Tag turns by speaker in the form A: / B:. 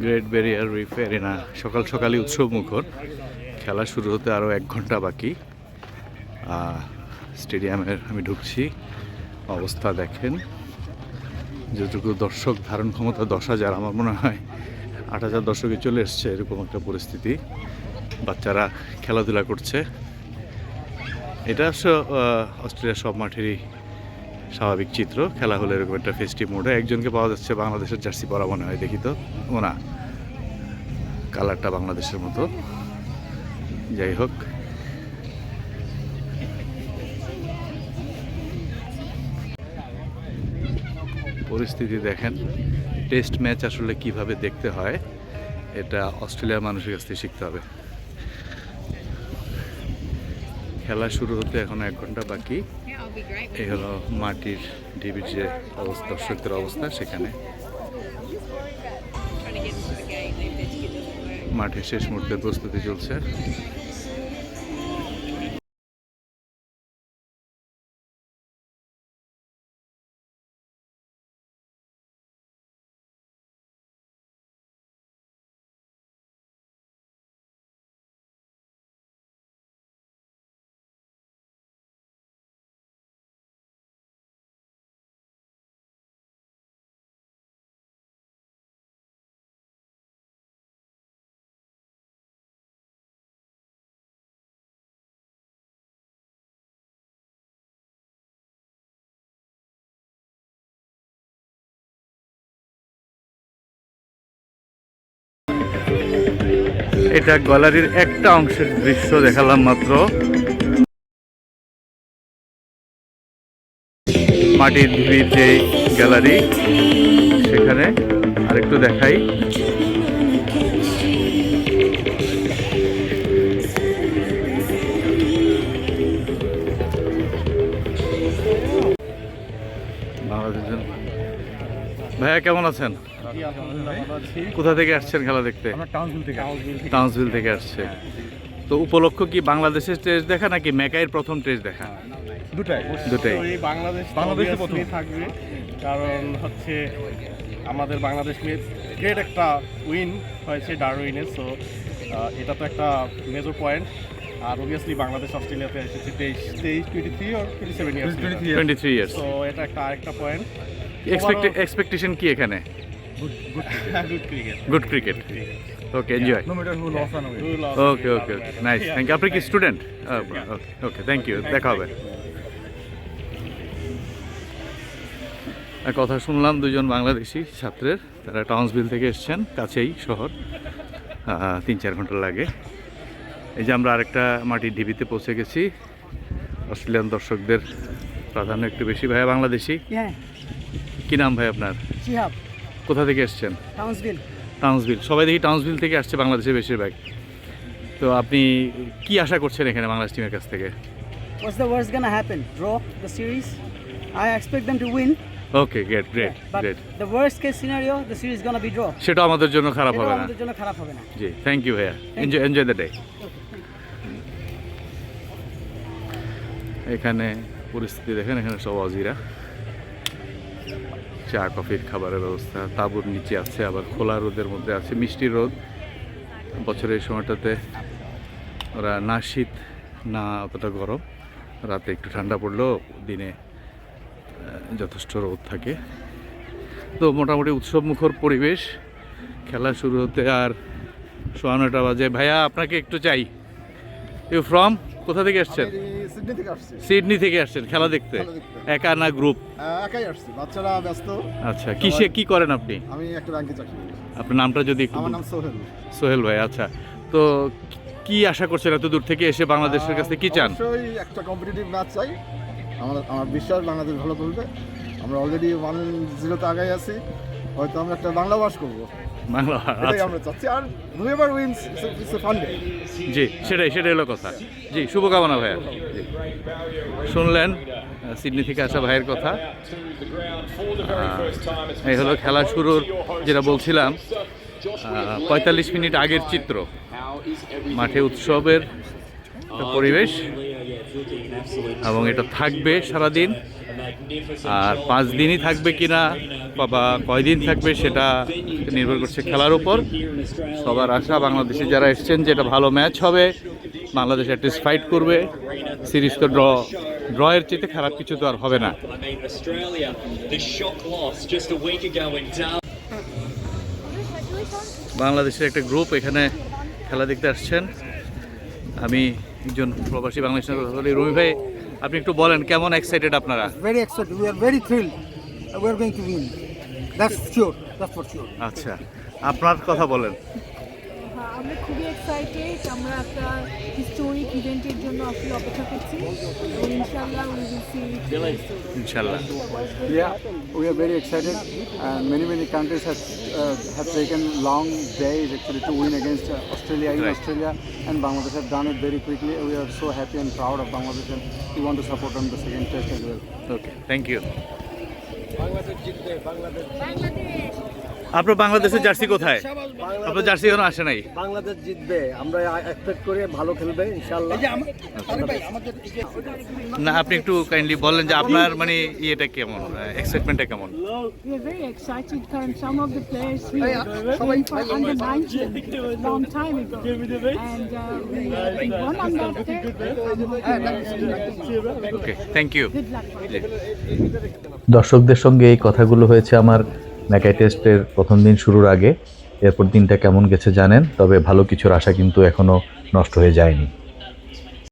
A: Great barrier reef arena সকাল সকালই উৎসব মুখর। খেলা শুরু হতে আরও 1 ঘন্টা বাকি। স্টেডিয়ামের আমি ঢুকছি, অবস্থা দেখেন। যেটুকু দর্শক ধারণ ক্ষমতা 10,000, আমার মনে হয় 8,000 দর্শকে চলে এসছে, এরকম একটা পরিস্থিতি। বাচ্চারা খেলাধুলা করছে। এটা অস্ট্রেলিয়ার সব মাঠেরই স্বাভাবিক চিত্র। খেলা হলে এরকম একটা ফেস্টিভ মোডে। একজনকে পাওয়া যাচ্ছে বাংলাদেশের জার্সি পরা মনে হয়, দেখি তো। ও না, কালারটা বাংলাদেশের মতো। যাই হোক, পরিস্থিতি দেখেন। টেস্ট ম্যাচ আসলে কিভাবে দেখতে হয় এটা অস্ট্রেলিয়ার মানুষের কাছ থেকে শিখতে হবে। খেলা শুরু হতে এখন 1 ঘন্টা বাকি। এই হলো মাটির ঢিবির যে অবস্থা, দর্শকদের অবস্থা। সেখানে মাঠের শেষ মুহূর্তের প্রস্তুতি চলছে। এটা গ্যালারির একটা অংশের দৃশ্য দেখালাম মাত্র। মাটির ঢিবির যে গ্যালারি, সেখানে আরেকটু দেখাই। ভাইয়া কেমন আছেন? কোথা থেকে আসছেন খেলা দেখতে? টাউন্সভিল থেকে আসছে। তো উপলক্ষ কি বাংলাদেশের টেস্ট দেখা নাকি ম্যাকাইয়ের প্রথম টেস্ট দেখা? দুটাই।
B: বাংলাদেশে প্রথম থাকবে, কারণ হচ্ছে আমাদের বাংলাদেশ গ্রেট একটা উইন হয়েছে ডারউইনের। সো এটা তো একটা মেজর পয়েন্ট। আর অবভিয়াসলি বাংলাদেশ অস্ট্রেলিয়াতে এসেছে 23 ইয়ার্স। সো এটা একটা আরেকটা পয়েন্ট।
A: এক্সপেকটেশন কি এখানে? Good cricket. Okay, enjoy. Okay okay, nice, thank you. আপনি কি student? Okay okay, thank you, দেখা হবে। কথা শুনলাম 2জন বাংলাদেশি ছাত্রের, তারা টাউন্সভিল থেকে এসছেন, কাছেই শহর, 3-4 ঘন্টা লাগে। এই যে আমরা আরেকটা মাটির ঢিবিতে পৌঁছে গেছি। অস্ট্রেলিয়ান দর্শকদের প্রাধান্য একটু বেশি। ভাইয়া বাংলাদেশি? কি নাম ভাই আপনার?
C: শিহাব।
A: কোথা থেকে এসছেন? টাউন্সভিল। সবাই দেখি টাউন্সভিল থেকে আসছে, বাংলাদেশের বেশিরভাগ। তো আপনি কি আশা করছেন এখানে বাংলাদেশ টিমের কাছ থেকে?
C: What's the worst gonna happen? Draw the series. I expect them to win.
A: Okay, great great great.
C: The worst case scenario, the series gonna be draw.
A: সেটা আমাদের জন্য খারাপ হবে না।
C: আমাদের জন্য খারাপ হবে না।
A: জি, থ্যাংক ইউ ভাইয়া। Enjoy the day. এখানে পরিস্থিতি দেখেন, এখানে সব অজিরা। চা কফির খাবারের ব্যবস্থা, তাঁবুর নিচে আছে, আবার খোলা রোদের মধ্যে আছে। মিষ্টি রোদ। বছরের সময়টাতে ওরা না শীত না অতটা গরম, রাতে একটু ঠান্ডা পড়লেও দিনে যথেষ্ট রোদ থাকে। তো মোটামুটি উৎসব মুখর পরিবেশ। খেলা শুরু হতে আর 9:15 বাজে। ভাইয়া আপনাকে একটু চাই। You from? কোথা থেকে আসছেন? সিডনি থেকে আসছেন খেলা দেখতে? একা না গ্রুপ?
B: একাই আসছি, বাচ্চারা ব্যস্ত।
A: আচ্ছা, কি করেন আপনি?
B: আমি একটা ব্যাংকে চাকরি করি।
A: আপনার নামটা যদি একটু?
B: আমার নাম সোহেল।
A: সোহেল ভাই, আচ্ছা। তো কি আশা করছেন এত দূর থেকে এসে? বাংলাদেশের কাছে কি চান?
B: অবশ্যই একটা কম্পিটিটিভ ম্যাচ চাই। আমার বিশ্বাস বাংলাদেশ ভালো করবে। আমরা অলরেডি 1-0 আগাই আছি, হয়তো আমরা একটা বাংলা ওয়াশ করবো,
A: বাংলা
B: আমরা চাচ্ছি। আর whoever wins, it's a fun day.
A: জি, সেটাই হলো কথা। জি, শুভকামনা ভাইয়া। শুনলেন সিডনি থেকে আসা ভাইয়ের কথা। এই হলো খেলা শুরুর, যেটা বলছিলাম, 45 মিনিট আগের চিত্র। মাঠে উৎসবের পরিবেশ এবং এটা থাকবে সারাদিন। আর 5 দিনই থাকবে কিনা বা কয়দিন থাকবে সেটা নির্ভর করছে খেলার উপর। সবার আশা বাংলাদেশে যারা এসছেন যে এটা ভালো ম্যাচ হবে, বাংলাদেশ অ্যাটলিস্ট ফাইট করবে। সিরিজ তো ড্রয়ের চেয়ে খারাপ কিছু তো আর হবে না। বাংলাদেশের একটা গ্রুপ এখানে খেলা দেখতে আসছেন। আমি একজন প্রবাসী বাংলাদেশের কথা বলি। রুমি ভাই, আপনি একটু বলেন কেমন এক্সাইটেড আপনারা?
D: Very excited. We are very thrilled. We are going to win. That's sure. That's for sure.
A: আচ্ছা, আপনার কথা বলেন।
E: হ্যাঁ, আমরা খুবই এক্সাইটেড। আমরা একটা হিস্টোরিক ইভেন্টের জন্য আসলে অপেক্ষা করছি এবং ইনশাআল্লাহ উই উইল সি
A: ইনশাল্লাহ।
F: Yeah, we are very excited. Many countries have taken long days actually to win against Australia in
A: Right.
F: Australia, and Bangladesh have done it very quickly. We are so happy and proud of Bangladesh, and we want to support them the second test as well.
A: Okay, thank you. আপনার বাংলাদেশের jersey কোথায়? আপনার jersey এখনো আসে নাই?
D: বাংলাদেশ জিতবে, আমরা expect করি ভালো খেলবে ইনশাআল্লাহ।
A: না, আপনি একটু কাইন্ডলি বলেন যে আপনার মানে ইয়েটা কেমন, এক্সাইটমেন্টটা কেমন?
E: We are very excited কারণ some of the players here played for under 19 long time ago and we won on that day.
A: Okay, thank you.
E: Good luck for you.
G: দর্শকদের সঙ্গে এই কথাগুলো হয়েছে আমার ম্যাকাই টেস্টের প্রথম দিন শুরুর আগে। এরপর দিনটা কেমন গেছে জানেন, তবে ভালো কিছুর আশা কিন্তু এখনও নষ্ট হয়ে যায়নি।